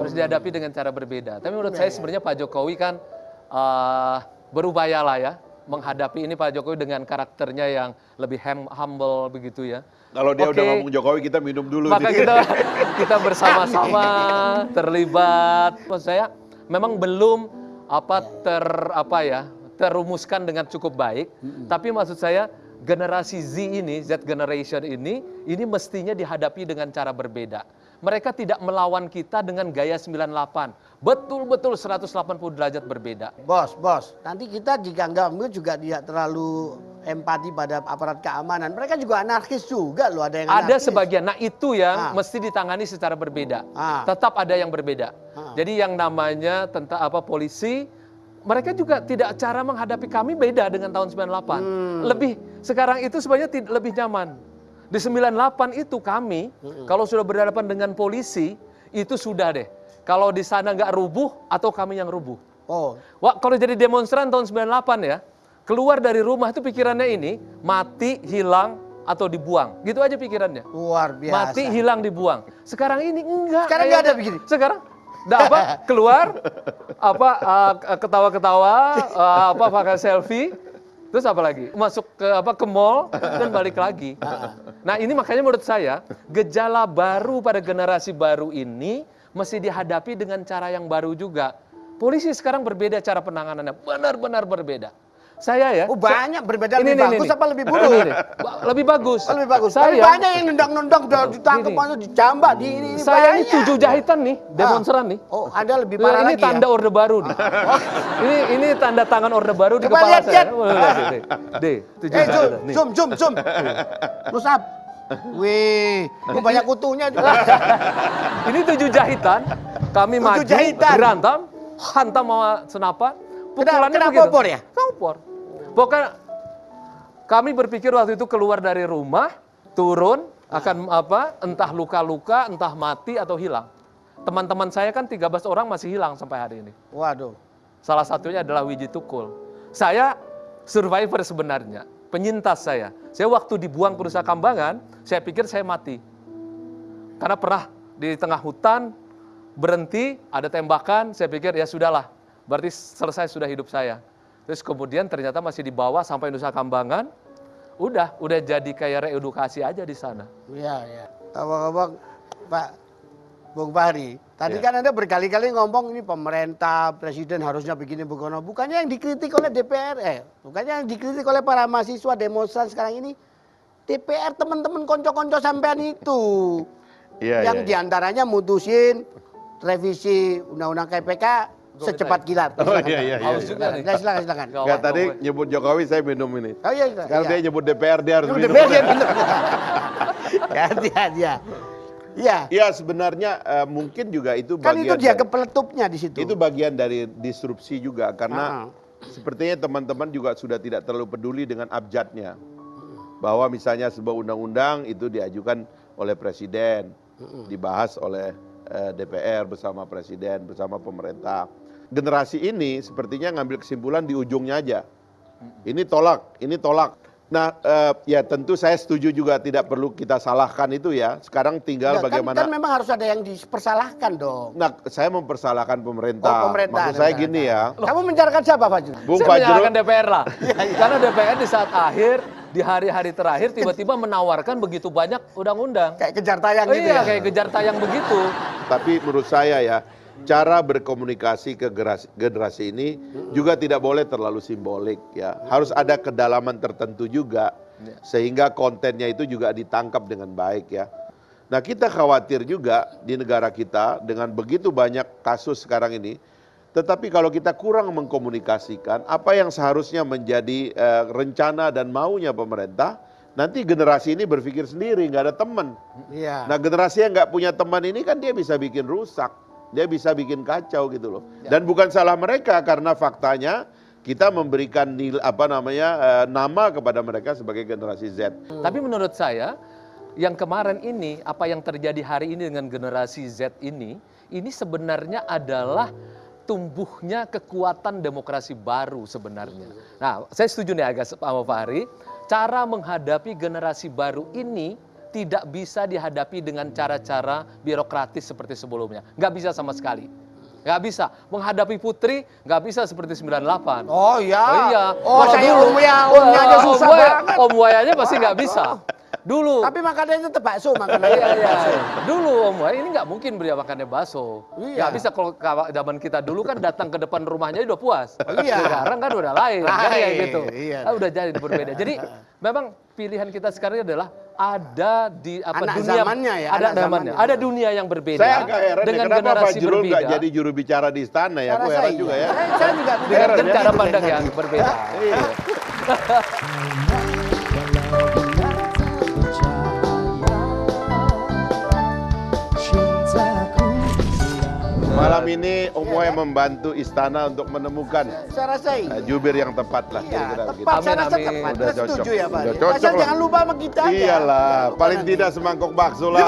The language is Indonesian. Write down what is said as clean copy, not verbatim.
Harus dihadapi dengan cara berbeda. Tapi menurut saya sebenarnya Pak Jokowi kan berupayalah ya menghadapi ini, Pak Jokowi dengan karakternya yang lebih humble begitu ya. Kalau dia udah ngomong Jokowi, kita minum dulu. Maka kita bersama-sama terlibat. Maksud saya memang belum terumuskan dengan cukup baik. Tapi maksud saya generasi Z ini, Z generation ini mestinya dihadapi dengan cara berbeda. Mereka tidak melawan kita dengan gaya 98. Betul-betul 180 derajat berbeda. Bos, nanti kita jika nggak juga tidak terlalu empati pada aparat keamanan. Mereka juga anarkis juga loh, ada yang anarkis. Ada sebagian, nah itu yang mesti ditangani secara berbeda. Tetap ada yang berbeda. Jadi yang namanya polisi, mereka juga tidak cara menghadapi kami beda dengan tahun 98. Sekarang itu sebenarnya lebih nyaman. Di 98 itu kami, kalau sudah berhadapan dengan polisi, itu sudah deh. Kalau di sana nggak rubuh, atau kami yang rubuh. Wah, kalau jadi demonstran tahun 98 ya, keluar dari rumah itu pikirannya ini, mati, hilang, atau dibuang. Gitu aja pikirannya. Luar biasa. Mati, hilang, dibuang. Sekarang ini enggak. Sekarang nggak ada begini. Sekarang keluar, ketawa-ketawa, pakai selfie. Terus apa lagi? Masuk ke mall dan balik lagi. Nah ini makanya menurut saya gejala baru pada generasi baru ini mesti dihadapi dengan cara yang baru juga. Polisi sekarang berbeda cara penanganannya, benar-benar berbeda. Saya ya. Banyak berbeda, lebih bagus apa lebih buruk? Lebih bagus. Lebih bagus. Tapi banyak yang nendang-nendang udah ditangkap, dijambak di ini. Saya ini 7 jahitan nih, demonstran nih. Ada lebih parah lagi. Ini tanda orde baru nih. Ini tanda tangan orde baru di kepala saya. Zoom. Close up. Wih, banyak kutunya juga. Ini 7 jahitan, kami maju, berantem, hantam sama senapan. Kena kompor ya? Kompor. Pokoknya kami berpikir waktu itu keluar dari rumah, turun, akan entah luka-luka, entah mati atau hilang. Teman-teman saya kan 13 orang masih hilang sampai hari ini. Waduh. Salah satunya adalah Wiji Tukul. Saya survivor sebenarnya, penyintas saya. Saya waktu dibuang ke Nusa Kambangan, saya pikir saya mati. Karena pernah di tengah hutan, berhenti, ada tembakan, saya pikir ya sudahlah. Berarti selesai sudah hidup saya. Terus kemudian ternyata masih dibawa sampai Nusa Kambangan. Udah jadi kayak reedukasi aja di sana. Iya. Abang Pak Bung Fahri, tadi kan Anda berkali-kali ngomong ini pemerintah, presiden harusnya begini begono. Bukannya yang dikritik oleh DPR, bukannya yang dikritik oleh para mahasiswa demonstran sekarang ini, DPR teman-teman konco-konco sampean itu. Yang diantaranya mutusin revisi undang-undang KPK secepat kilat. Silakan. Enggak, tadi nyebut Jokowi, saya minum ini. Sekarang dia nyebut DPR, dia harus minum. Iya, sebenarnya mungkin juga itu bagian. Kan itu dia kepeletupnya di situ. Itu bagian dari disrupsi juga, karena sepertinya teman-teman juga sudah tidak terlalu peduli dengan abjadnya. Bahwa misalnya sebuah undang-undang itu diajukan oleh presiden, dibahas oleh DPR bersama presiden, bersama pemerintah. Generasi ini sepertinya ngambil kesimpulan di ujungnya aja. Ini tolak. Nah, ya tentu saya setuju juga tidak perlu kita salahkan itu ya. Sekarang tinggal bagaimana. Kan memang harus ada yang dipersalahkan dong. Nah, saya mempersalahkan pemerintah. Maksud saya gini ya. Kamu mencarakan siapa, Pak Jun? Saya menyalahkan DPR lah. Karena DPR di saat akhir, di hari-hari terakhir tiba-tiba menawarkan begitu banyak undang-undang. Kayak kejar tayang gitu ya? Iya, kayak kejar tayang begitu. Tapi menurut saya ya, cara berkomunikasi ke generasi ini juga tidak boleh terlalu simbolik ya. Harus ada kedalaman tertentu juga sehingga kontennya itu juga ditangkap dengan baik ya. Nah, kita khawatir juga di negara kita dengan begitu banyak kasus sekarang ini, tetapi kalau kita kurang mengkomunikasikan apa yang seharusnya menjadi rencana dan maunya pemerintah, nanti generasi ini berpikir sendiri, nggak ada teman. Nah, generasi yang nggak punya teman ini kan dia bisa bikin rusak. Dia bisa bikin kacau gitu loh. Dan bukan salah mereka, karena faktanya kita memberikan nama kepada mereka sebagai generasi Z. Tapi menurut saya yang kemarin ini, apa yang terjadi hari ini dengan generasi Z ini sebenarnya adalah tumbuhnya kekuatan demokrasi baru sebenarnya. Nah, saya setuju nih agak sama Pak Fahri, cara menghadapi generasi baru ini tidak bisa dihadapi dengan cara-cara birokratis seperti sebelumnya. Nggak bisa sama sekali. Nggak bisa. Menghadapi Putri nggak bisa seperti 98. Oh iya. Oh iya. Oh, Kalau saya dulu, omnya aja susah banget. Om Wai aja pasti nggak bisa. Dulu. Tapi makanannya tetap bakso makanannya. Iya. Dulu Om Wai ini nggak mungkin beliau makannya bakso. Iya. Nggak bisa kalau zaman kita dulu kan datang ke depan rumahnya udah puas. Iya. Sekarang kan udah lain. Kan kayak gitu. Iya. Udah jadi berbeda. Jadi memang pilihan kita sekarang adalah ada di Anak dunia zamannya ya, ada anak zamannya. zamannya. Ada dunia yang berbeda Saya agak heran ya, dengan kenapa generasi Fajrul nggak berbeda. jadi juru bicara di istana ya? Aku Saya heran iya. juga ya. Saya juga Dengan Heran ya. cara pandang yang berbeda. Iya. Malam ini Om Wai membantu istana untuk menemukan Saya rasa iya. jubir yang tepat lah. Iya, kira-kira tepat. begitu. Saya rasa Amin, tepat. amin. Udah Saya setuju cocok. ya Pak. Udah cocok Asal lah. jangan lupa sama kita aja. Iyalah, Jangan lupa paling nanti. tidak semangkok bakso lah.